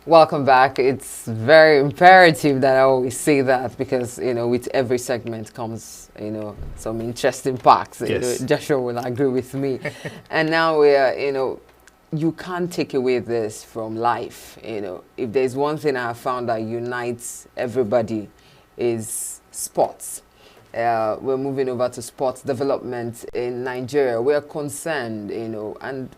Welcome back. It's very imperative that I always say that because, with every segment comes, some interesting parts. Yes. Joshua will agree with me. And now we are, you can't take away this from life. If there's one thing I have found that unites everybody is sports. We're moving over to sports development in Nigeria. We're concerned, and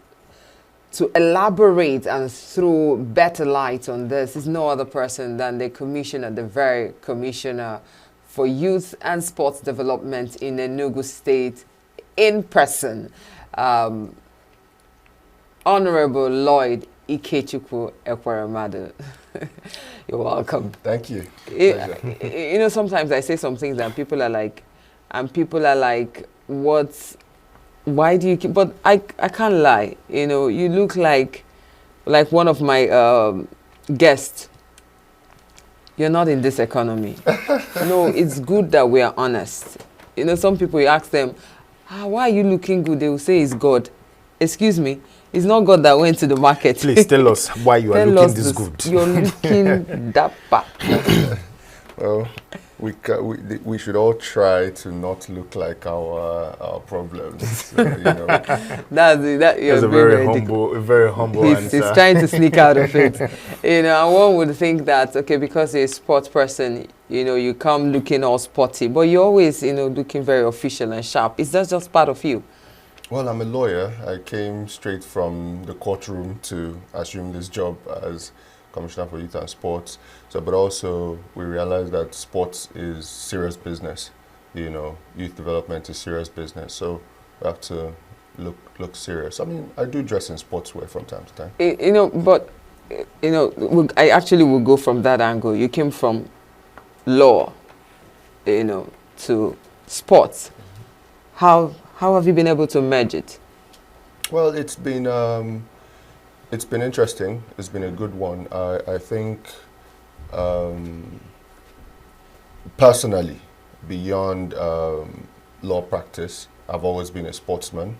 to elaborate and throw better light on this is no other person than the commissioner, the very commissioner for youth and sports development in Enugu State in person, Honorable Lloyd Ikechukwu Ekweremadu. You're welcome. Thank you. Sometimes I say some things and people are like, what? Why do you keep? But I can't lie. You look like one of my guests. You're not in this economy. No, it's good that we are honest. Some people, you ask them, why are you looking good? They will say it's God. Excuse me, it's not God that went to the market. Please tell us why you are looking this good. You're looking dapper. Well, we should all try to not look like our problems. That's a very humble answer. He's trying to sneak out of it. And one would think that because you're a sports person, you come looking all sporty, but you're always looking very official and sharp. Is that just part of you? Well, I'm a lawyer. I came straight from the courtroom to assume this job as Commissioner for Youth and Sports. But also we realized that sports is serious business. Youth development is serious business. So we have to look serious. I mean, I do dress in sportswear from time to time. I actually will go from that angle. You came from law, to sports. How have you been able to merge it? Well, it's been interesting. It's been a good one. I think personally, beyond law practice, I've always been a sportsman.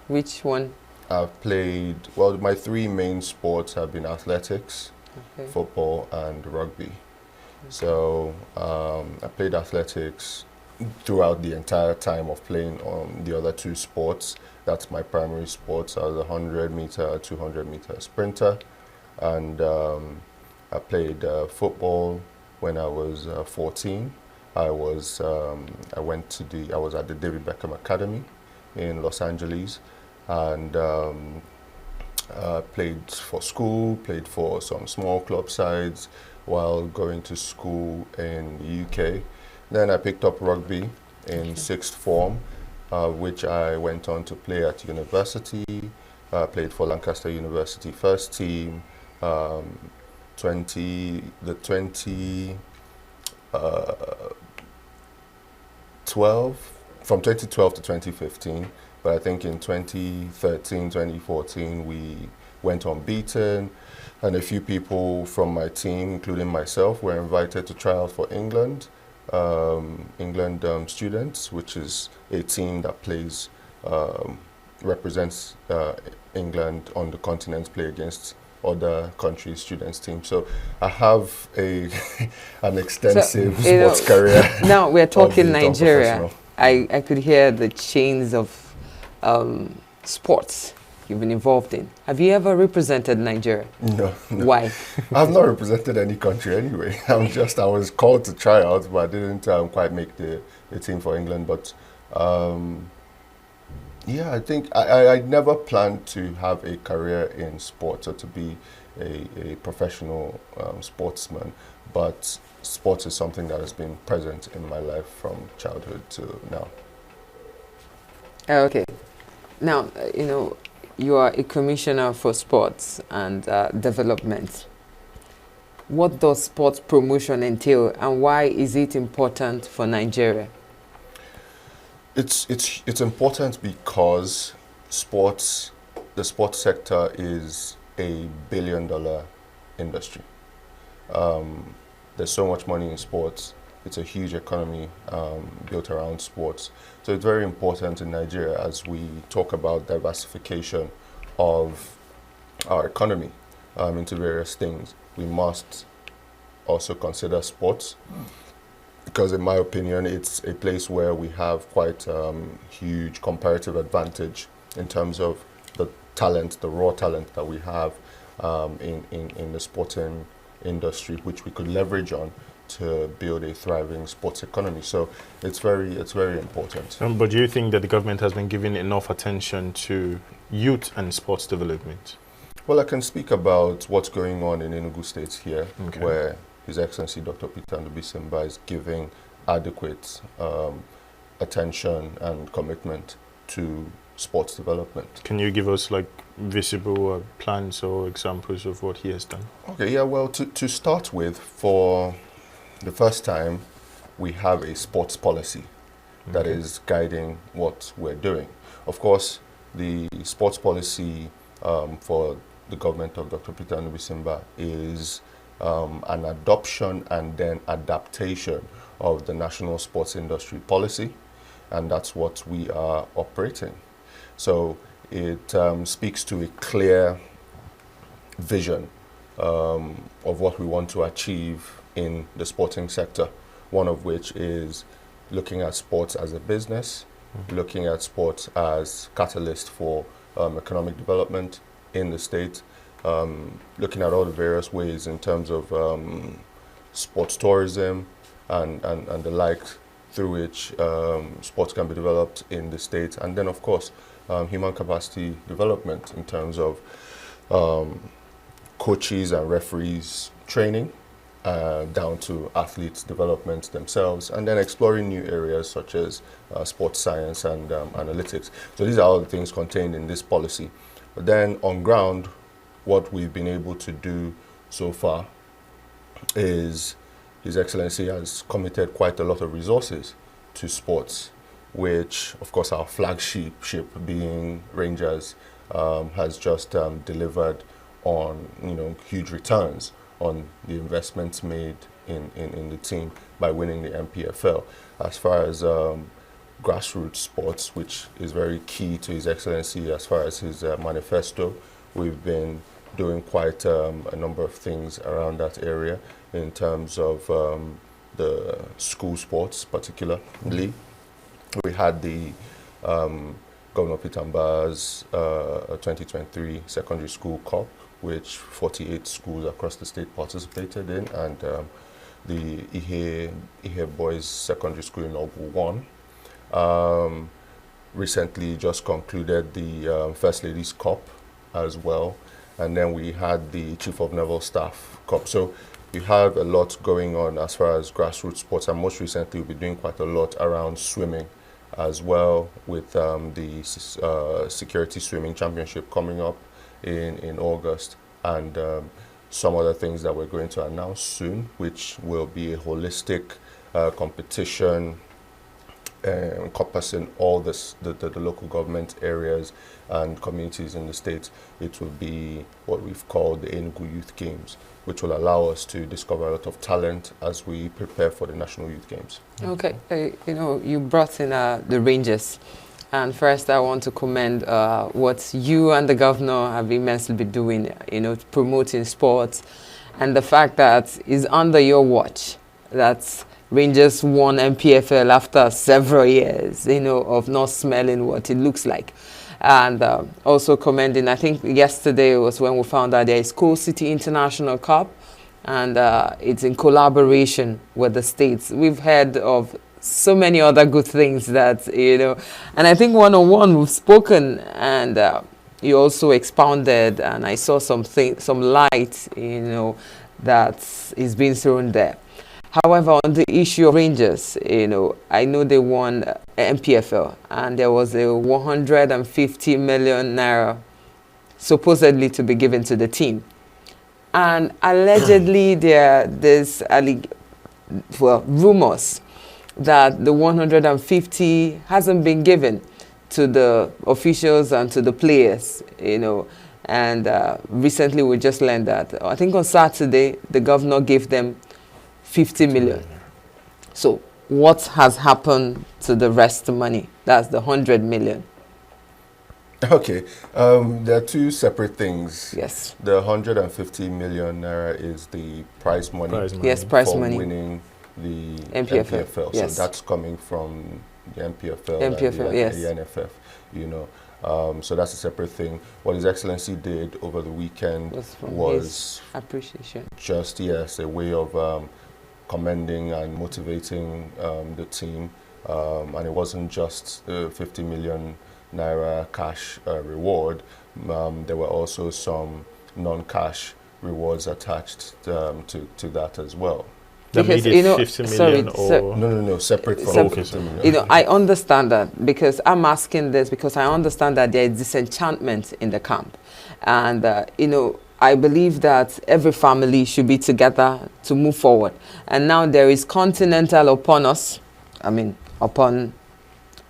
Which one? I've played, my three main sports have been athletics, football, and rugby. So I played athletics throughout the entire time of playing on the other two sports. That's my primary sports. I was a 100-meter, 200-meter sprinter. And I played football when I was 14. I was at the David Beckham Academy in Los Angeles, and played for school, played for some small club sides while going to school in the UK. Then I picked up rugby in sixth form, which I went on to play at university. Played for Lancaster University first team, 2012, from 2012 to 2015. But I think in 2013, 2014, we went unbeaten, and a few people from my team, including myself, were invited to try out for England. Students, which is a team that plays, represents England on the continent, play against other countries' students team. So I have an extensive sports career. Now we're talking Nigeria. I could hear the chains of sports you've been involved in. Have you ever represented Nigeria? No. Why? I've not represented any country anyway. I was called to try out, but I didn't quite make the team for England. But I think I never planned to have a career in sports or to be a professional sportsman. But sports is something that has been present in my life from childhood to now. Okay. Now, you are a commissioner for sports and development. What does sports promotion entail, and why is it important for Nigeria? It's important because the sports sector is a billion-dollar industry. There's so much money in sports. It's a huge economy built around sports. So it's very important in Nigeria as we talk about diversification of our economy. into various things, we must also consider sports, because in my opinion, it's a place where we have quite huge comparative advantage in terms of the talent, the raw talent that we have in the sporting industry, which we could leverage on to build a thriving sports economy. So it's very important. But do you think that the government has been giving enough attention to youth and sports development? Well, I can speak about what's going on in Enugu State here, where His Excellency Dr. Peter Ndubuisi is giving adequate attention and commitment to sports development. Can you give us like visible plans or examples of what he has done? Okay, yeah, well, to start with, for the first time, we have a sports policy that is guiding what we're doing. Of course, the sports policy for the government of Dr. Peter Ndubuisi is an adoption and then adaptation of the national sports industry policy, and that's what we are operating. So it speaks to a clear vision of what we want to achieve in the sporting sector, one of which is looking at sports as a business, looking at sports as catalyst for economic development in the state, looking at all the various ways in terms of sports tourism and the like, through which sports can be developed in the state, and then of course human capacity development in terms of coaches and referees training, down to athletes development themselves, and then exploring new areas such as sports science and analytics. So these are all the things contained in this policy. But then on ground, what we've been able to do so far is His Excellency has committed quite a lot of resources to sports, which of course our flagship being Rangers has just delivered on huge returns on the investments made in the team by winning the MPFL. As far as grassroots sports, which is very key to His Excellency as far as his manifesto, we've been doing quite a number of things around that area in terms of the school sports particularly. We had the Governor Peter Mbah's 2023 Secondary School Cup, which 48 schools across the state participated in, and the Ihe Boys Secondary School in Ogu won. Recently just concluded the First Ladies Cup as well, and then we had the Chief of Naval Staff Cup. So you have a lot going on as far as grassroots sports, and most recently we'll be doing quite a lot around swimming as well, with the Security Swimming Championship coming up in August, and some other things that we're going to announce soon, which will be a holistic competition encompassing all the local government areas and communities in the state. It will be what we've called the Enugu Youth Games, which will allow us to discover a lot of talent as we prepare for the National Youth Games. Okay, you brought in the Rangers. And first, I want to commend what you and the governor have immensely been doing, promoting sports, and the fact that it's under your watch that Rangers won MPFL after several years, of not smelling what it looks like. And also commending, I think yesterday was when we found out there is Coal City International Cup, and it's in collaboration with the states. We've heard of so many other good things that, and I think one-on-one we've spoken, and you also expounded, and I saw some light, that is being thrown there. However, on the issue of Rangers, I know they won MPFL, and there was a 150 million naira supposedly to be given to the team. And allegedly there's rumors that the 150 hasn't been given to the officials and to the players, and recently we just learned that, I think on Saturday, the governor gave them 50 million. So what has happened to the rest of the money? That's the 100 million. Okay, there are two separate things. Yes. The 150 million naira is the prize money, Prize money. Yes, prize for money. winning the MPFL, MPFL. yes. So that's coming from the MPFL, MPFL, and yes. the NFF, you know. So that's a separate thing. What His Excellency did over the weekend was appreciation. just, yes, a way of commending and motivating the team. And it wasn't just the 50 million naira cash reward. There were also some non-cash rewards attached to that as well. That Because, made it 50 million or... No, separate from Separate. 50 million. You know, I understand that because I'm asking this because I understand that there is disenchantment in the camp. And, you know, I believe that every family should be together to move forward. And now there is Continental upon us, I mean, upon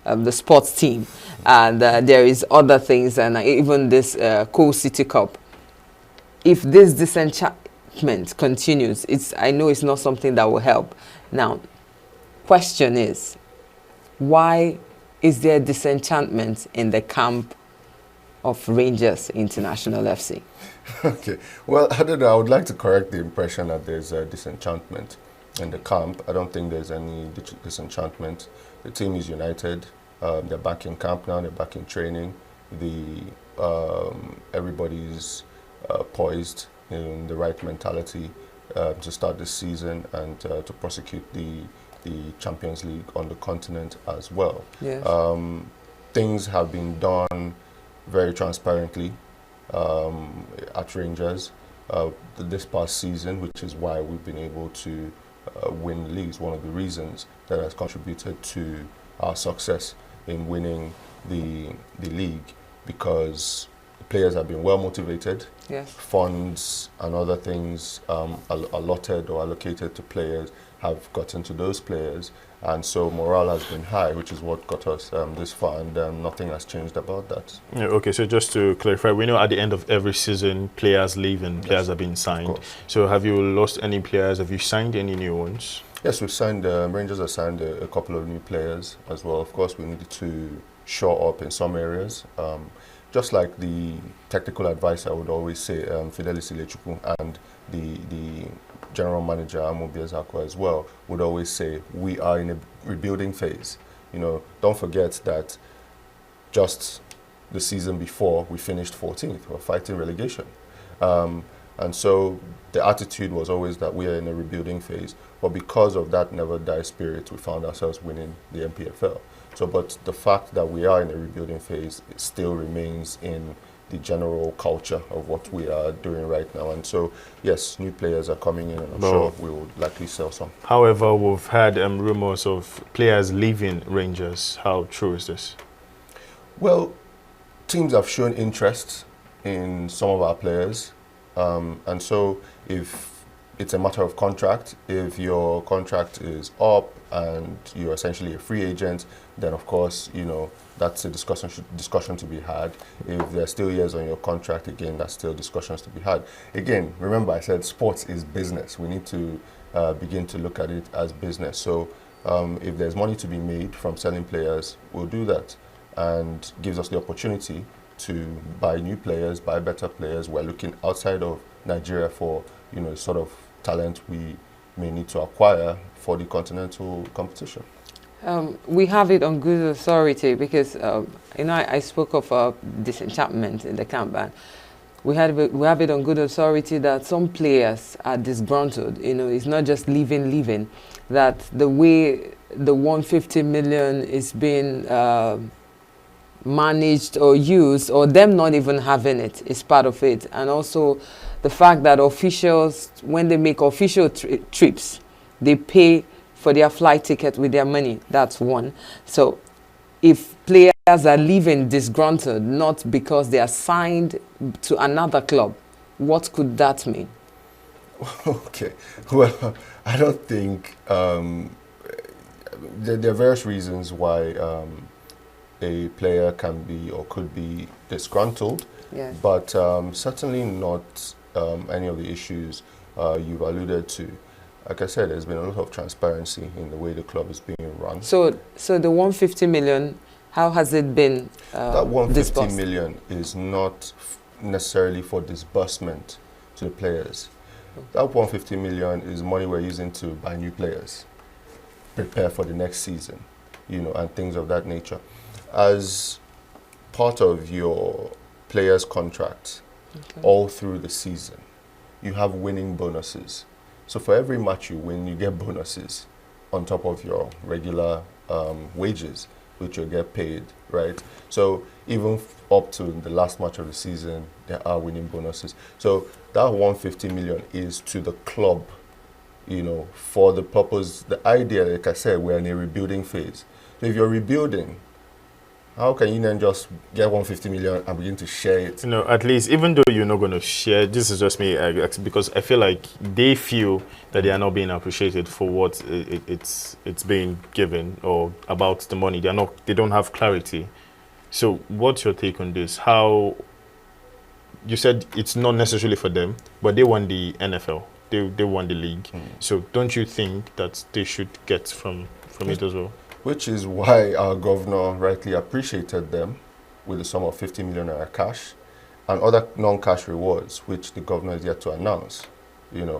the sports team. And there is other things, and even this Co-City Cup. If this disenchantment continues, I know it's not something that will help. Now, question is, why is there disenchantment in the camp of Rangers International FC? Okay, well, I don't know. I would like to correct the impression that there's a disenchantment in the camp. I don't think there's any disenchantment. The team is united. They're back in camp now. They're back in training. Everybody's poised in the right mentality to start this season and to prosecute the Champions League on the continent as well. Yes. Things have been done very transparently at Rangers this past season, which is why we've been able to win leagues. One of the reasons that has contributed to our success in winning the league, because the players have been well motivated. Yes. Funds and other things allotted or allocated to players have gotten to those players, and so morale has been high, which is what got us this far, and nothing has changed about that. Yeah, okay, so just to clarify, we know at the end of every season players leave and players are being signed. So have you lost any players? Have you signed any new ones? Yes, we've signed, Rangers have signed a couple of new players as well. Of course, we needed to shore up in some areas. Just like the technical advice, I would always say, Fidelis Ilechukwu and the general manager, Amobi Ezako, as well, would always say, we are in a rebuilding phase. You know, don't forget that just the season before, we finished 14th. We're fighting relegation. And so the attitude was always that we are in a rebuilding phase. But because of that never die spirit, we found ourselves winning the MPFL. So, but the fact that we are in a rebuilding phase, it still remains in the general culture of what we are doing right now. And so, yes, new players are coming in, and I'm sure we will likely sell some. However, we've had rumors of players leaving Rangers. How true is this? Well, teams have shown interest in some of our players. And so if it's a matter of contract, if your contract is up and you're essentially a free agent, then of course, you know, that's a discussion to be had. If there are still years on your contract, again, that's still discussions to be had. Again, remember I said sports is business. We need to begin to look at it as business. So if there's money to be made from selling players, we'll do that, and gives us the opportunity to buy new players, buy better players. We're looking outside of Nigeria for, you know, sort of talent we may need to acquire for the continental competition. We have it on good authority because, you know, I spoke of disenchantment in the camp, and we have it on good authority that some players are disgruntled. You know, it's not just leaving, that the way the 150 million is being managed or used, or them not even having it, is part of it. And also the fact that officials, when they make official trips, they pay for their flight ticket with their money. That's one. So if players are leaving disgruntled, not because they are signed to another club, what could that mean? Okay, well, I don't think there are various reasons why a player can be or could be disgruntled, Yes. but certainly not any of the issues you've alluded to. Like I said, there's been a lot of transparency in the way the club is being run. So the 150 million How has it been That 150 disbursed? million is not necessarily for disbursement to the players. That 150 million is money we're using to buy new players, prepare for the next season, and things of that nature. As part of your players' contract, all through the season, you have winning bonuses. So for every match you win, you get bonuses on top of your regular wages, which you get paid, right? So even up to the last match of the season, there are winning bonuses. So that 150 million is to the club, for the purpose, the idea, like I said, we're in a rebuilding phase. So if you're rebuilding, how can you then just get 150 million and begin to share it? At least, even though you're not going to share, this is just me, because I feel like they feel that they are not being appreciated for what it's being given, or about the money. They don't have clarity. So what's your take on this? How, you said it's not necessarily for them, but they won the NFL. They won the league. So don't you think that they should get from it as well? Which is why our governor rightly appreciated them with the sum of 50 million naira cash and other non-cash rewards, which the governor is yet to announce.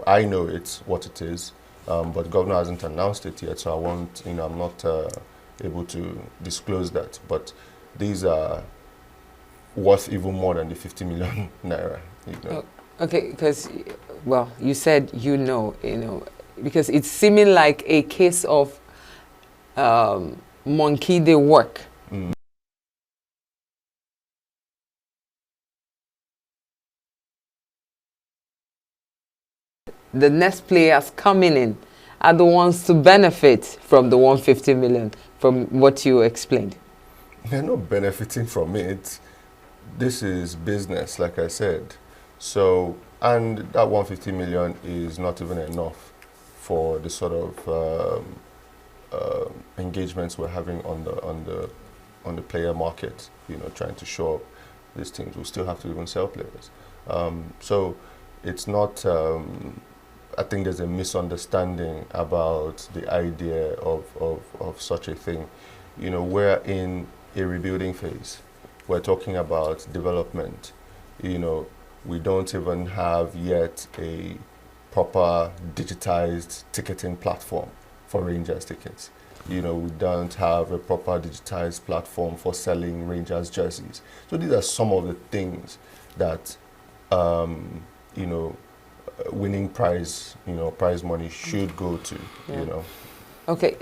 I know it's what it is, but the governor hasn't announced it yet, so I'm not able to disclose that. But these are worth even more than the 50 million naira. Okay, because, you said because it's seeming like a case of monkey they work. The next players coming in are the ones to benefit from the 150 million, from what you explained. They're not benefiting from it. This is business, like I said. So, and that 150 million is not even enough for the sort of engagements we're having on the player market. Trying to show up these things. We still have to even sell players. So it's not. I think there's a misunderstanding about the idea of such a thing. We're in a rebuilding phase. We're talking about development. We don't even have yet a proper digitized ticketing platform for Rangers tickets. We don't have a proper digitized platform for selling Rangers jerseys. So these are some of the things that, winning prize money should go to, Okay,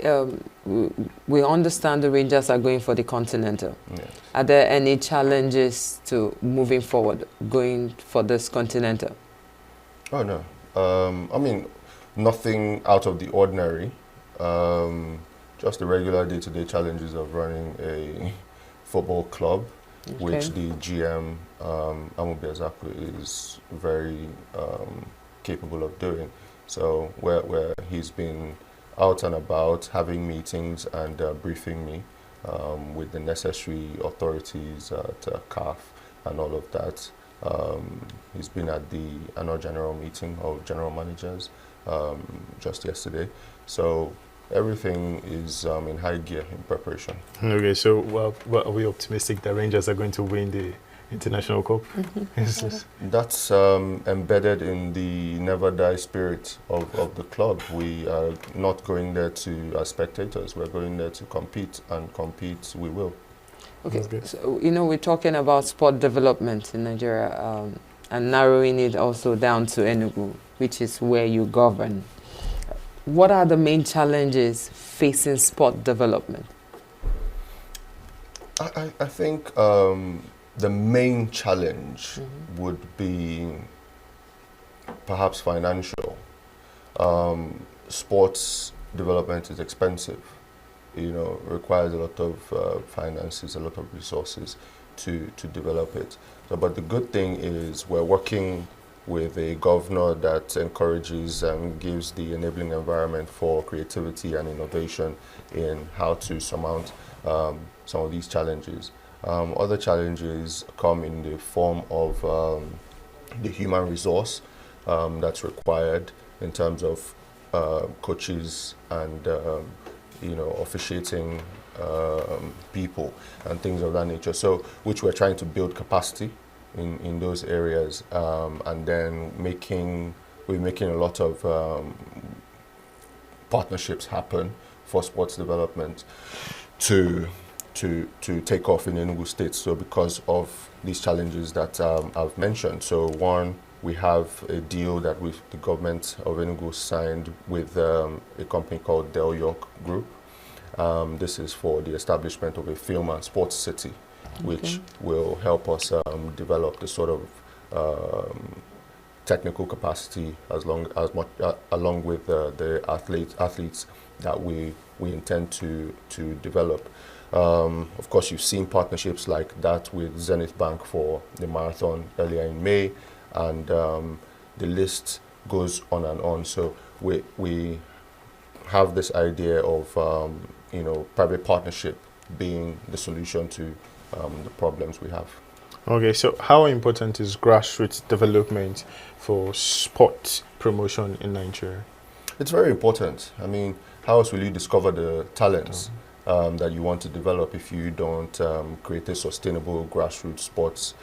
we understand the Rangers are going for the Continental. Yes. Are there any challenges to moving forward, going for this Continental? Oh, no. Nothing out of the ordinary. Just the regular day-to-day challenges of running a football club, which the GM, Amobi Ezeaku, is very capable of doing. So where he's been out and about, having meetings and briefing me with the necessary authorities at CAF and all of that. He's been at the annual general meeting of general managers just yesterday. So everything is in high gear in preparation. Okay, so are we optimistic that Rangers are going to win the International Cup? That's embedded in the never die spirit of the club. We are not going there as spectators. We're going there to compete, and compete we will. Okay, so we're talking about sport development in Nigeria and narrowing it also down to Enugu, which is where you govern. What are the main challenges facing sport development? I think the main challenge would be perhaps financial. Sports development is expensive. Requires a lot of finances, a lot of resources to develop it. So, but the good thing is we're working with a governor that encourages and gives the enabling environment for creativity and innovation in how to surmount some of these challenges. Other challenges come in the form of the human resource that's required in terms of coaches and officiating people and things of that nature. So, which we're trying to build capacity in those areas, and then we're making a lot of partnerships happen for sports development to take off in Enugu State. So because of these challenges that I've mentioned. So one, we have a deal that the government of Enugu signed with a company called Del York Group. This is for the establishment of a film and sports city, which will help us develop the sort of technical capacity along with the athletes that we intend to develop. Of course, you've seen partnerships like that with Zenith Bank for the marathon earlier in May, and the list goes on and on. So we have this idea of private partnership being the solution to the problems we have. Okay, so how important is grassroots development for sport promotion in Nigeria? It's very important. I mean, how else will you discover the talents that you want to develop if you don't create a sustainable grassroots sports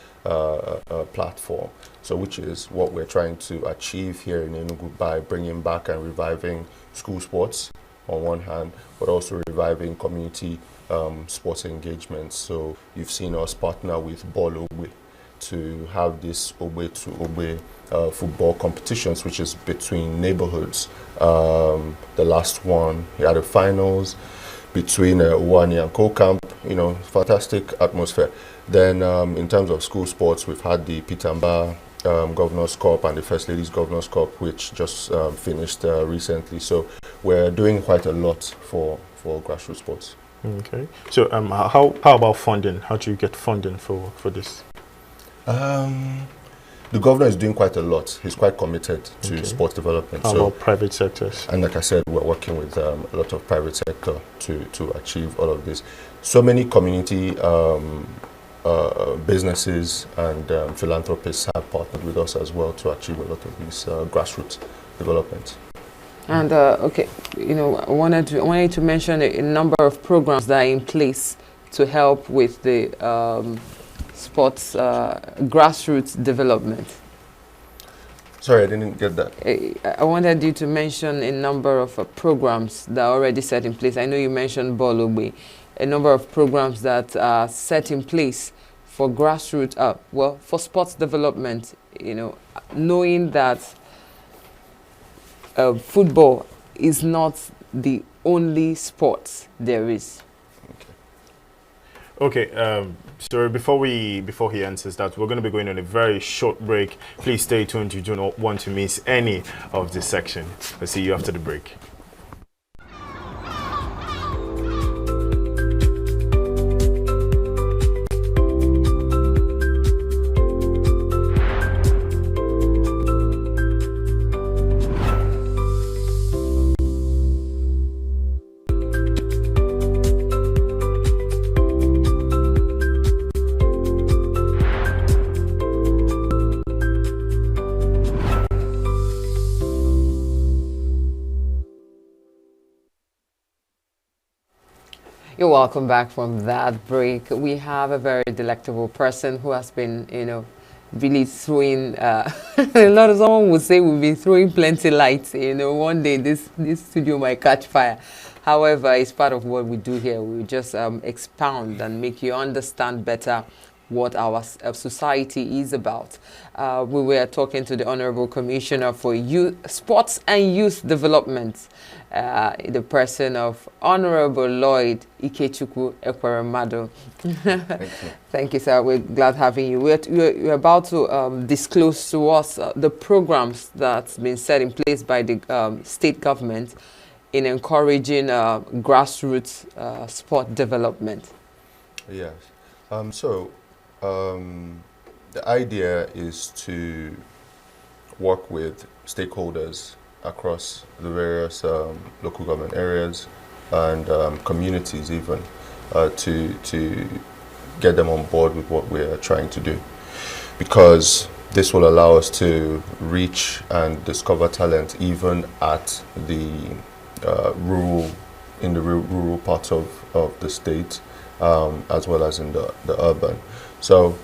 platform? So which is what we're trying to achieve here in Enugu by bringing back and reviving school sports on one hand, but also reviving community sports engagements. So you've seen us partner with Ball Ogbe to have this Ogbe to Ogbe football competitions, which is between neighborhoods. The last one, we had the finals between Uwani and Co-Camp, fantastic atmosphere. Then in terms of school sports, we've had the Pitamba Governor's Cup and the First Ladies Governor's Cup, which just finished recently. So we're doing quite a lot for grassroots sports. Okay. So how about funding? How do you get funding for this? The governor is doing quite a lot. He's quite committed to sports development. How about private sectors? And like I said, we're working with a lot of private sector to achieve all of this. So many community businesses and philanthropists have partnered with us as well to achieve a lot of these grassroots development. And I wanted to mention a number of programs that are in place to help with the sports grassroots development. Sorry, I didn't get that. I wanted you to mention a number of programs that are already set in place. I know you mentioned Ball Ogbe, a number of programs that are set in place for grassroots, for sports development, knowing that football is not the only sport there is. Okay, so before he answers that, we're going to be going on a very short break. Please stay tuned. You do not want to miss any of this section. We'll see you after the break. You're welcome back from that break. We have a very delectable person who has been, really throwing, someone would say we've been throwing plenty lights. One day this studio might catch fire. However, it's part of what we do here. We just expound and make you understand better what our society is about. We were talking to the Honorable Commissioner for Youth, Sports and Youth Development, the person of Honorable Lloyd Ikechukwu Ekweremadu. Thank you. Thank you, sir. We're glad having you. We're about to disclose to us the programs that's been set in place by the state government in encouraging grassroots sport development. Yes. The idea is to work with stakeholders across the various local government areas and communities even to get them on board with what we're trying to do, because this will allow us to reach and discover talent even at the rural in the rural parts of the state, as well as in the urban. So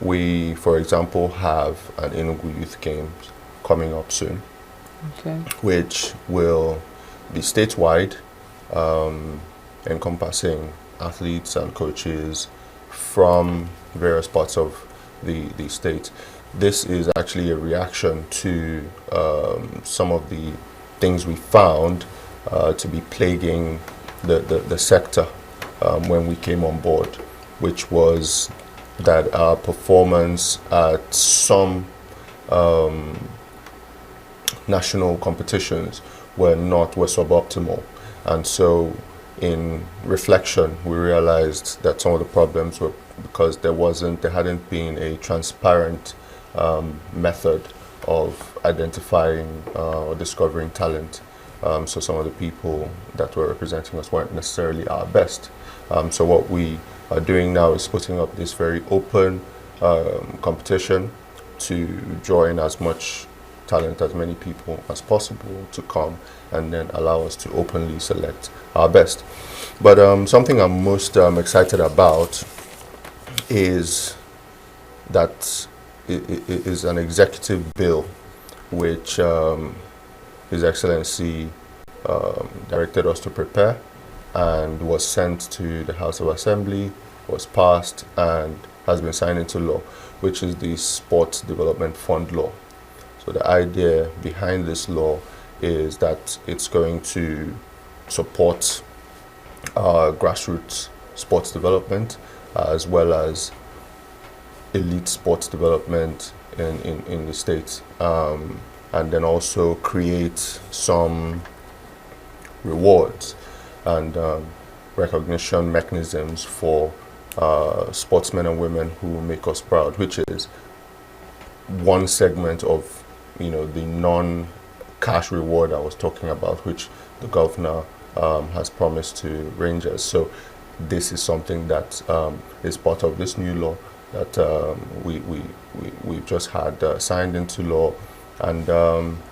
we, for example, have an Enugu Youth Games coming up soon, okay, which will be statewide, encompassing athletes and coaches from various parts of the state. This is actually a reaction to some of the things we found to be plaguing the sector when we came on board, which was that our performance at some national competitions were suboptimal. And so in reflection, we realized that some of the problems were because there hadn't been a transparent method of identifying or discovering talent. So some of the people that were representing us weren't necessarily our best. So what we are doing now is putting up this very open competition to draw in as much talent, as many people as possible to come, and then allow us to openly select our best. But something I'm most excited about is that it is an executive bill which His Excellency directed us to prepare and was sent to the House of Assembly, was passed, and has been signed into law, which is the Sports Development Fund law. So the idea behind this law is that it's going to support grassroots sports development as well as elite sports development in the States, and then also create some rewards and recognition mechanisms for sportsmen and women who make us proud, which is one segment of the non-cash reward I was talking about, which the governor has promised to Rangers. So this is something that is part of this new law that we've just had signed into law, and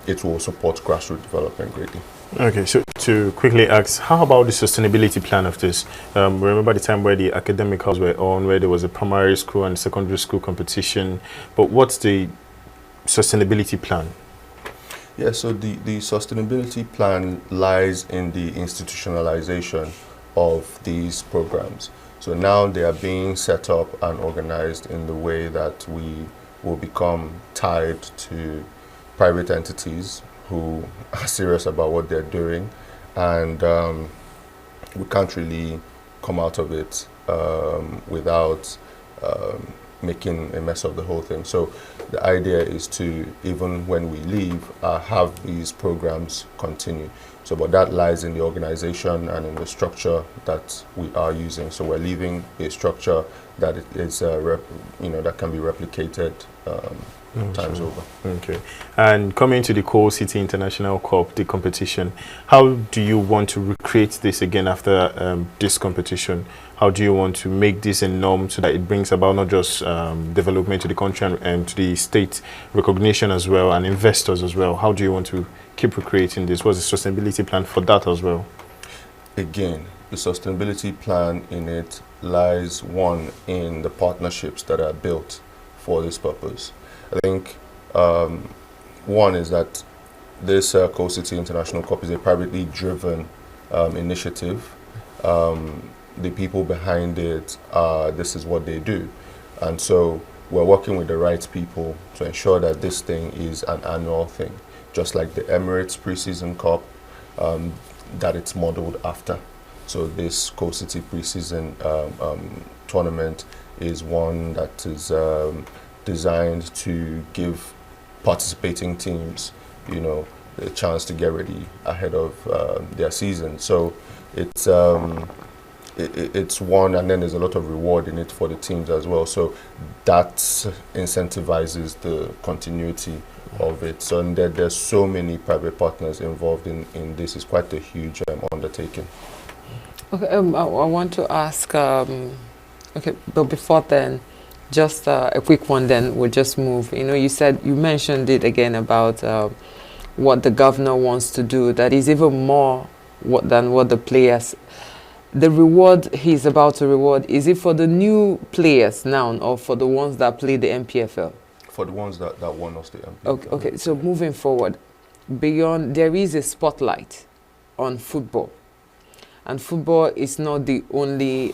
it will support grassroots development greatly. Okay, so to quickly ask, how about the sustainability plan of this? Remember the time where the academicals were on, where there was a primary school and secondary school competition, but what's the sustainability plan? Yeah, so the sustainability plan lies in the institutionalization of these programs. So now they are being set up and organized in the way that we will become tied to private entities who are serious about what they're doing, and we can't really come out of it without making a mess of the whole thing. So the idea is to, even when we leave, have these programs continue. So, but that lies in the organization and in the structure that we are using. So we're leaving a structure that is, that can be replicated times over. Okay. And coming to the Coal City International Cup, the competition, how do you want to recreate this again after this competition? How do you want to make this a norm so that it brings about not just development to the country and to the state, recognition as well, and investors as well? How do you want to keep recreating this? What's the sustainability plan for that as well? Again, the sustainability plan in it lies, one, in the partnerships that are built for this purpose. I think one is that this Coal City International Cup is a privately driven initiative. The people behind it, this is what they do. And so we're working with the right people to ensure that this thing is an annual thing, just like the Emirates Preseason Cup, that it's modeled after. So this Coal City Preseason tournament is one that is designed to give participating teams, the chance to get ready ahead of their season. So it's one, and then there's a lot of reward in it for the teams as well. So that incentivizes the continuity of it. So and there's so many private partners involved in this. It's quite a huge undertaking. Okay, I want to ask, okay, but before then, just a quick one then, we'll just move. You mentioned it again about what the governor wants to do, that is even more what the players. The reward he's about to reward, is it for the new players now or for the ones that play the MPFL? For the ones that won us the MPFL. Okay, so moving forward, beyond, there is a spotlight on football. And football is not the only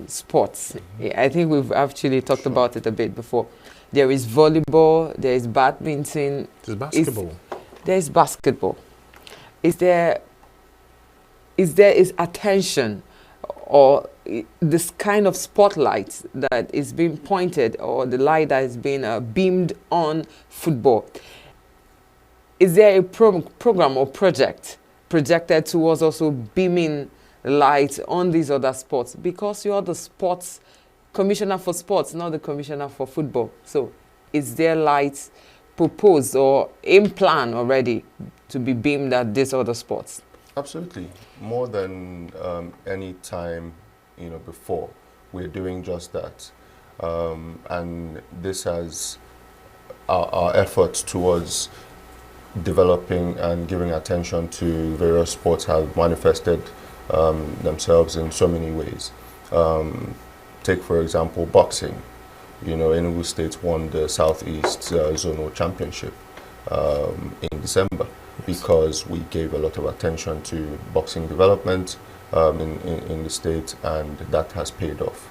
sports. I think we've actually talked about it a bit before. There is volleyball, there is badminton. There's basketball. There's basketball. Is attention or this kind of spotlight that is being pointed, or the light that is being beamed on football? Is there a program or project projected towards also beaming light on these other sports? Because you're the sports commissioner for sports, not the commissioner for football. So is there light proposed or in plan already to be beamed at these other sports? Absolutely. More than any time, before, we're doing just that. And this has our efforts towards developing and giving attention to various sports have manifested themselves in so many ways. Take, for example, boxing. Enugu State won the Southeast Zonal Championship in December, because we gave a lot of attention to boxing development in the state, and that has paid off.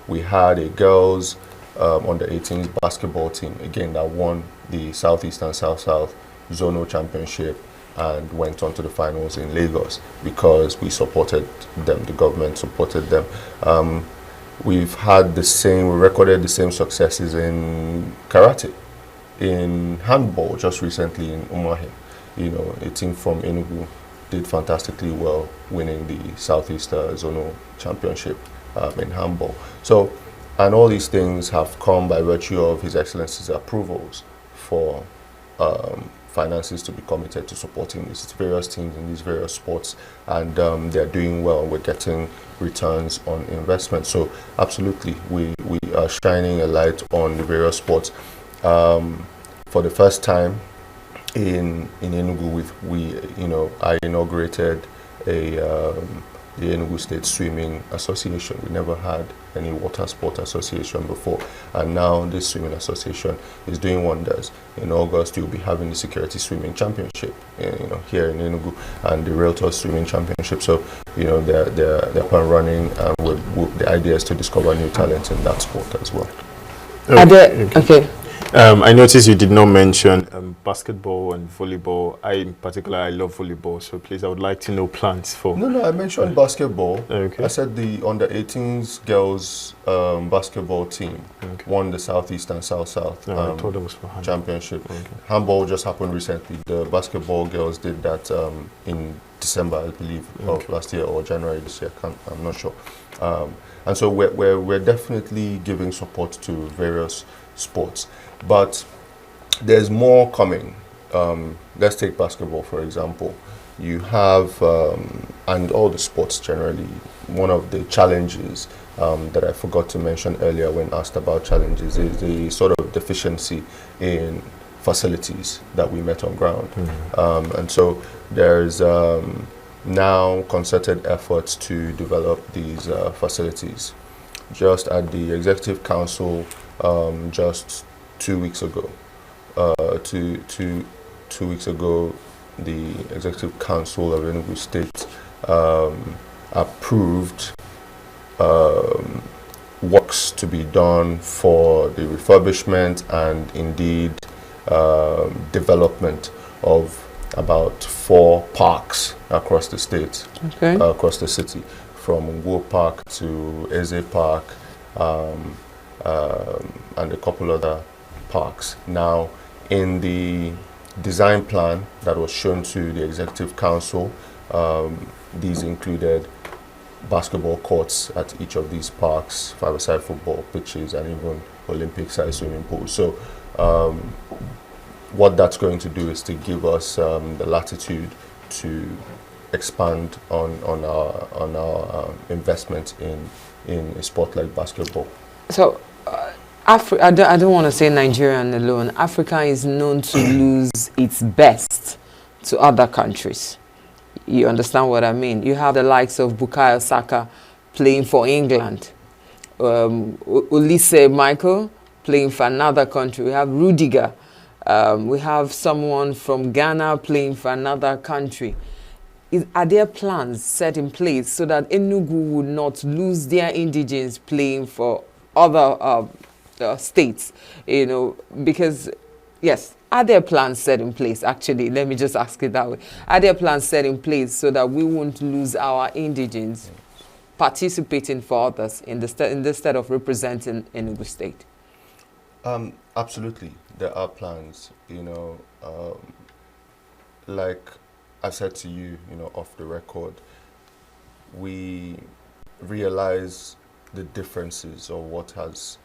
We had a girls under 18s basketball team, again, that won the Southeast and South-South Zonal Championship and went on to the finals in Lagos because we supported them, the government supported them. We've had we recorded the same successes in karate, in handball just recently in Umuahia. A team from Enugu did fantastically well, winning the Southeast Zonal Championship in handball. So, and all these things have come by virtue of His Excellency's approvals for finances to be committed to supporting these various teams in these various sports, and they're doing well. We're getting returns on investment. So, absolutely, we are shining a light on the various sports. For the first time, in Enugu, I inaugurated the Enugu State Swimming Association. We never had any water sport association before, and now this swimming association is doing wonders. In August, you'll be having the Security Swimming Championship, here in Enugu, and the Realtor Swimming Championship. So, they're up and running, and the idea is to discover new talents in that sport as well. Okay. I noticed you did not mention basketball and volleyball. In particular, I love volleyball, so please, I would like to know plans for... No, I mentioned basketball. Okay. I said the under-18s girls basketball team won the Southeast and South-South I thought it was for handball. Championship. Okay. Handball just happened recently. The basketball girls did that in December, I believe, of last year, or January this year. I'm not sure. And so we're definitely giving support to various sports. But there's more coming. Let's take basketball, for example. You have, and all the sports generally, one of the challenges that I forgot to mention earlier when asked about challenges is the sort of deficiency in facilities that we met on ground. And so there's now concerted efforts to develop these facilities. Just at the Executive Council, just 2 weeks ago, two weeks ago, the Executive Council of Enugu State approved works to be done for the refurbishment and indeed development of about 4 parks across the state, across the city, from Ngwo Park to Eze Park, and a couple other parks. Now, in the design plan that was shown to the Executive Council, these included basketball courts at each of these parks, 5-a-side football pitches, and even Olympic-sized swimming pools. So what that's going to do is to give us the latitude to expand on our investment in a sport like basketball. So I don't want to say Nigerian alone. Africa is known to lose its best to other countries. You understand what I mean? You have the likes of Bukayo Saka playing for England, Olise Michael playing for another country. We have Rudiger. We have someone from Ghana playing for another country. Are there plans set in place so that Enugu would not lose their indigenes playing for other states? You know, because, yes, are there plans set in place? Actually, let me just ask it that way. Are there plans set in place so that we won't lose our indigenes participating for others instead of representing Enugu State? Absolutely, there are plans. You know, like I said to you, you know, off the record, we realize the differences or what has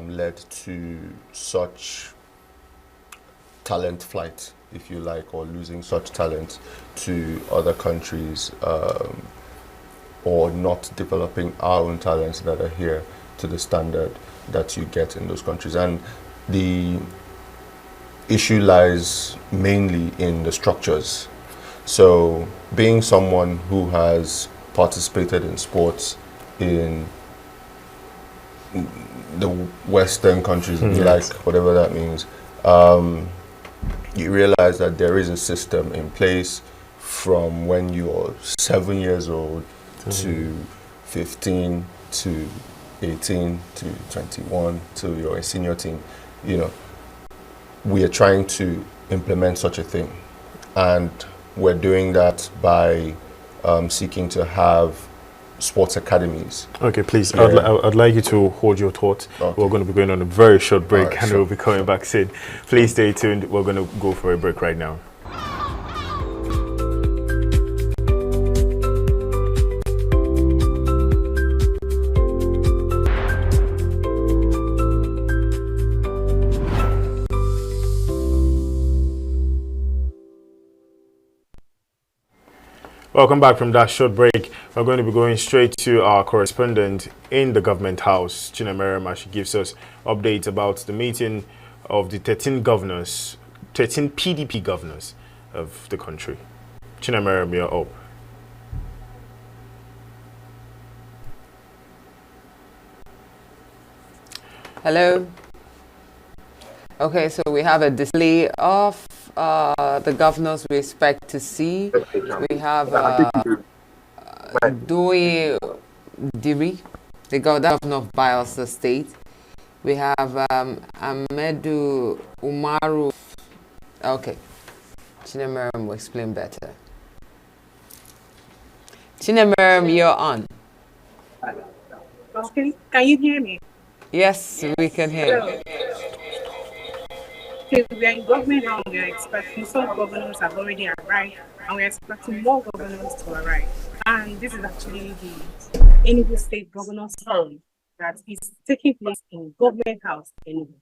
led to such talent flight, if you like, or losing such talent to other countries, or not developing our own talents that are here to the standard that you get in those countries. And the issue lies mainly in the structures. So being someone who has participated in sports in the Western countries, if you like, whatever that means, you realize that there is a system in place from when you're 7 years old to 15 to 18 to 21 to your senior team. You know, we are trying to implement such a thing, and we're doing that by seeking to have sports academies. Okay, please, Yeah. I'd like you to hold your thought. Okay. We're going to be going on a very short break, Alright, and sure. we'll be coming back soon. Please stay tuned. We're going to go for a break right now. Welcome back from that short break. We're going to be going straight to our correspondent in the government house, Chinemerem, as she gives us updates about the meeting of the 13 PDP governors of the country. Chinemerem, you're up. Hello. Okay, so we have a display of the governors we expect to see. We have Doi Diri, the governor of Bayelsa State. We have Amedu Umaru. Okay, Chinemerem will explain better. Chinemerem, you're on. Okay, can you hear me? Yes, we can hear you. Okay, we are in government now. We are expecting some governors have already arrived, and we are expecting more governors to arrive. And this is actually the Enugu State Governors Forum that is taking place in Government House in Enugu.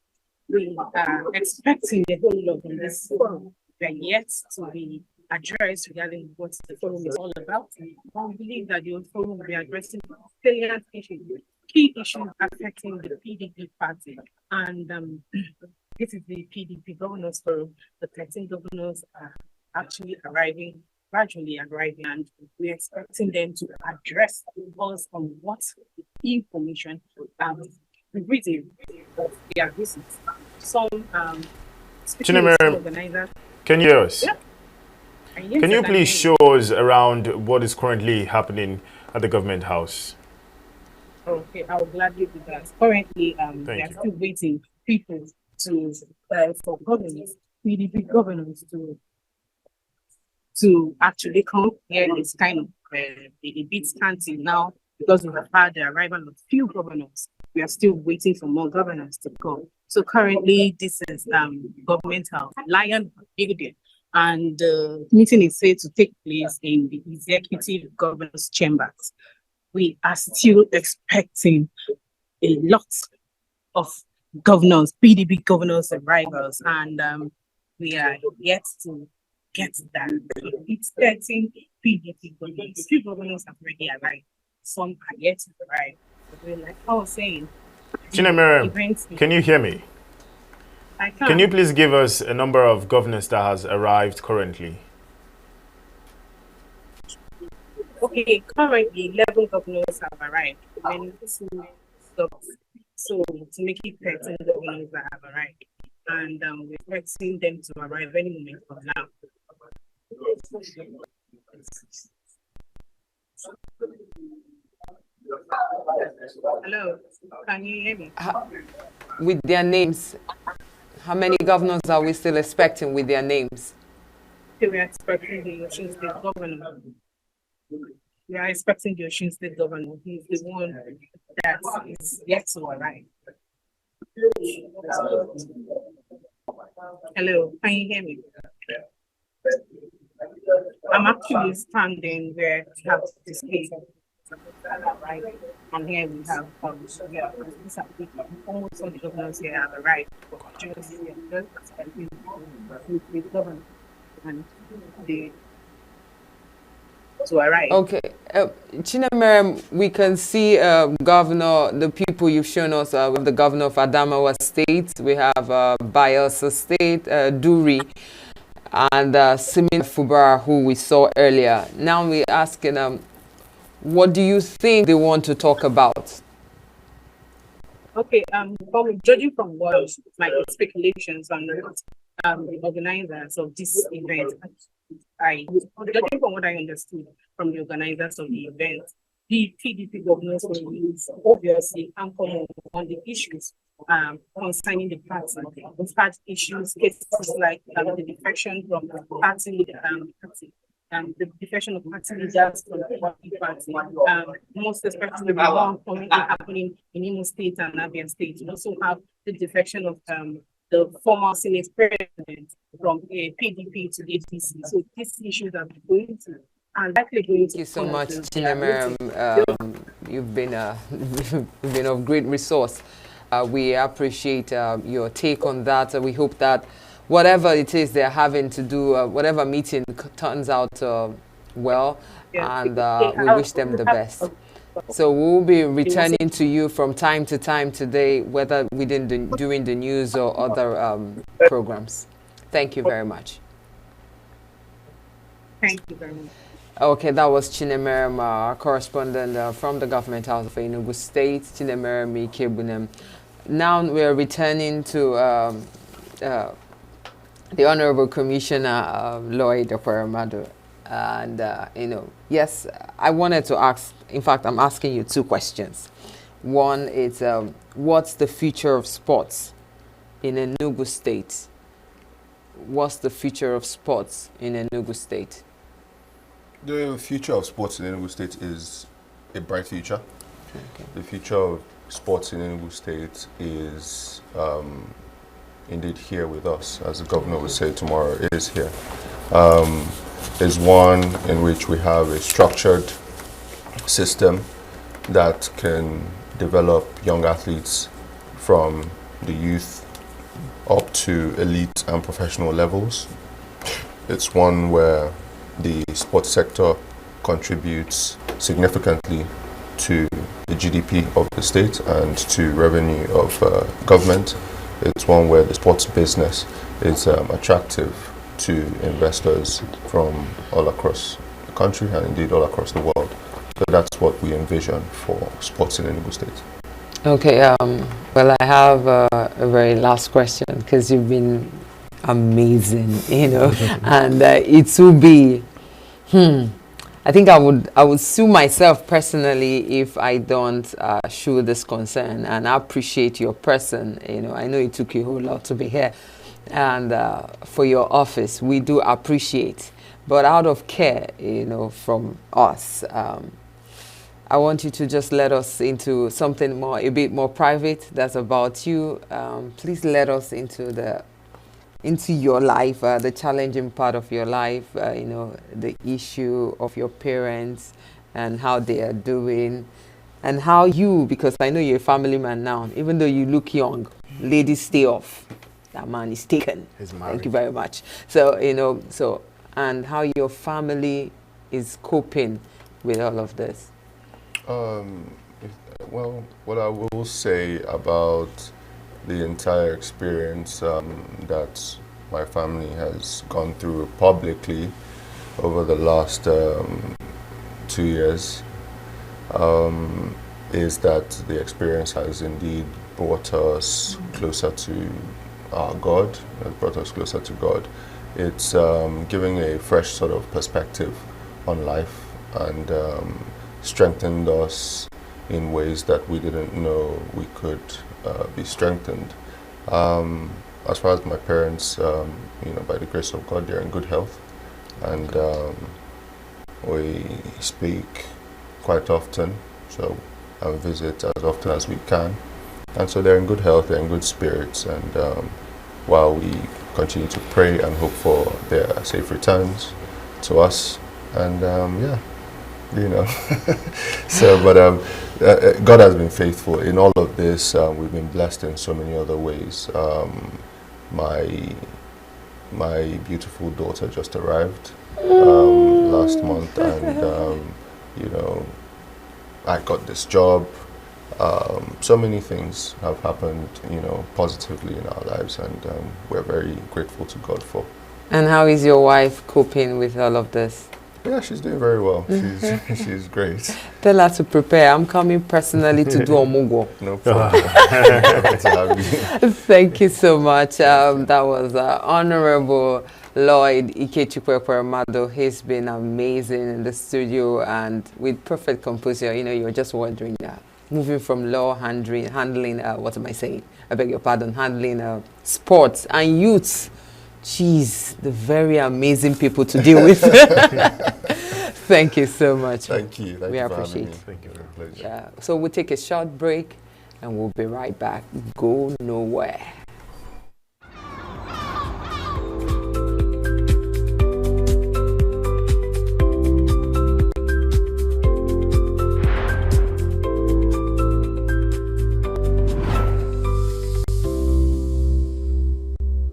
We are expecting the whole lot in this forum. We are yet to be addressed regarding what the forum is all about. We believe that the forum will be addressing salient issues, key issues affecting the PDP party. And this is the PDP Governors Forum. The 13 governors are actually gradually arriving, and we're expecting them to address us on what information the reason of their visits. Some Chinemerem, organizers. can you hear us? Yeah. Yes, Can you I please can. show us around what is currently happening at the government house? Okay, I will gladly do that. Currently, we Thank are you. still waiting people to for governors, PDP governors to actually come here. It's kind of a bit scanty now because we have had the arrival of few governors. We are still waiting for more governors to come. So currently, this is government house, Lion Building, and the meeting is said to take place in the executive governors' chambers. We are still expecting a lot of governors, PDP governors arrivals, and we are yet to get that. It's 13 PDP governors. Few governors have already arrived. Some are yet to arrive. But like I was saying, Chinemerem, can you hear me? I can. Can you please give us a number of governors that has arrived currently? Okay, currently 11 governors have arrived. Then two stops. So to make it 13 governors that have arrived. And we're expecting them to arrive any moment from now. Hello, can you hear me? With their names, how many governors are we still expecting with their names? We are expecting the Osun State governor. We are expecting the Osun State governor. He's the one that is yet to arrive. Hello, can you hear me? I'm actually standing where we have display. And here we have almost all the governors here have arrived. Just with governor and the to arrive. Okay, Chinemerem, we can see governor, the people you've shown us, with the governor of Adamawa State. We have Bayelsa State, Duri, and Simin Fubara, who we saw earlier. Now we're asking, what do you think they want to talk about? Okay, judging from what my speculations on the organizers of this event, judging from what I understood from the organizers of the event, the PDP governors will use obviously anchor on the issues concerning the party. We've had issues, cases like the defection from the party, the defection of party leaders from the party, most especially the one currently happening in Imo State and Abia State. We also have the defection of the former Senate president from PDP to the APC. So these issues are going to and likely going to. Thank you so much, Chinemerem. You've been you've been of great resource. We appreciate your take on that. We hope that whatever it is they're having to do, whatever meeting turns out well, and we wish them the best. So we'll be returning to you from time to time today, whether during the news or other programs. Thank you very much. Thank you very much. Okay, that was Chinemerem, our correspondent from the Government House of Enugu State, Chinemerem Ikebunem. Now we're returning to the Honorable Commissioner Lloyd Ekweremadu. And, yes, I wanted to ask, in fact, I'm asking you two questions. One is, what's the future of sports in Enugu State? What's the future of sports in Enugu State? The future of sports in Enugu State is a bright future. Okay. The future of sports in Enugu State is indeed here with us, as the governor would say tomorrow, it is here. Is one in which we have a structured system that can develop young athletes from the youth up to elite and professional levels. It's one where the sports sector contributes significantly to the GDP of the state and to revenue of government. It's one where the sports business is attractive to investors from all across the country and indeed all across the world. So that's what we envision for sports in Enugu State. Okay, well, I have a very last question, because you've been amazing, and it will be, I think I would sue myself personally if I don't show this concern, and I appreciate your person. I know it took you a whole lot to be here, and for your office, we do appreciate. But out of care, from us, I want you to just let us into something a bit more private. That's about you. Please let us into your life, the challenging part of your life, the issue of your parents and how they are doing, and how you, because I know you're a family man now, even though you look young, ladies stay off. That man is taken. He's married. Thank you very much. So, and how your family is coping with all of this. Well, what I will say about the entire experience that my family has gone through publicly over the last 2 years is that the experience has indeed brought us closer to our God, has brought us closer to God. It's giving a fresh sort of perspective on life and strengthened us in ways that we didn't know we could be strengthened. As far as my parents, by the grace of God, they're in good health, and we speak quite often, so I visit as often as we can, and so they're in good health, they're in good spirits, and while we continue to pray and hope for their safe returns to us, and so, but God has been faithful in all of this. We've been blessed in so many other ways. My beautiful daughter just arrived last month, and I got this job. So many things have happened, positively in our lives, and we're very grateful to God for. And how is your wife coping with all of this? Yeah, she's doing very well. She's great. Tell her to prepare. I'm coming personally to do Omugo. No problem. Happy to have you. Thank you so much. That was Honorable Lloyd Ikechukwu-Ekweremadu. He's been amazing in the studio and with perfect composure. You're just wondering, moving from law, handling what am I saying? I beg your pardon, handling sports and youths. Jeez, the very amazing people to deal with. Thank you so much. Thank you. We appreciate it. Thank you. Pleasure. Yeah. So we'll take a short break and we'll be right back. Go nowhere.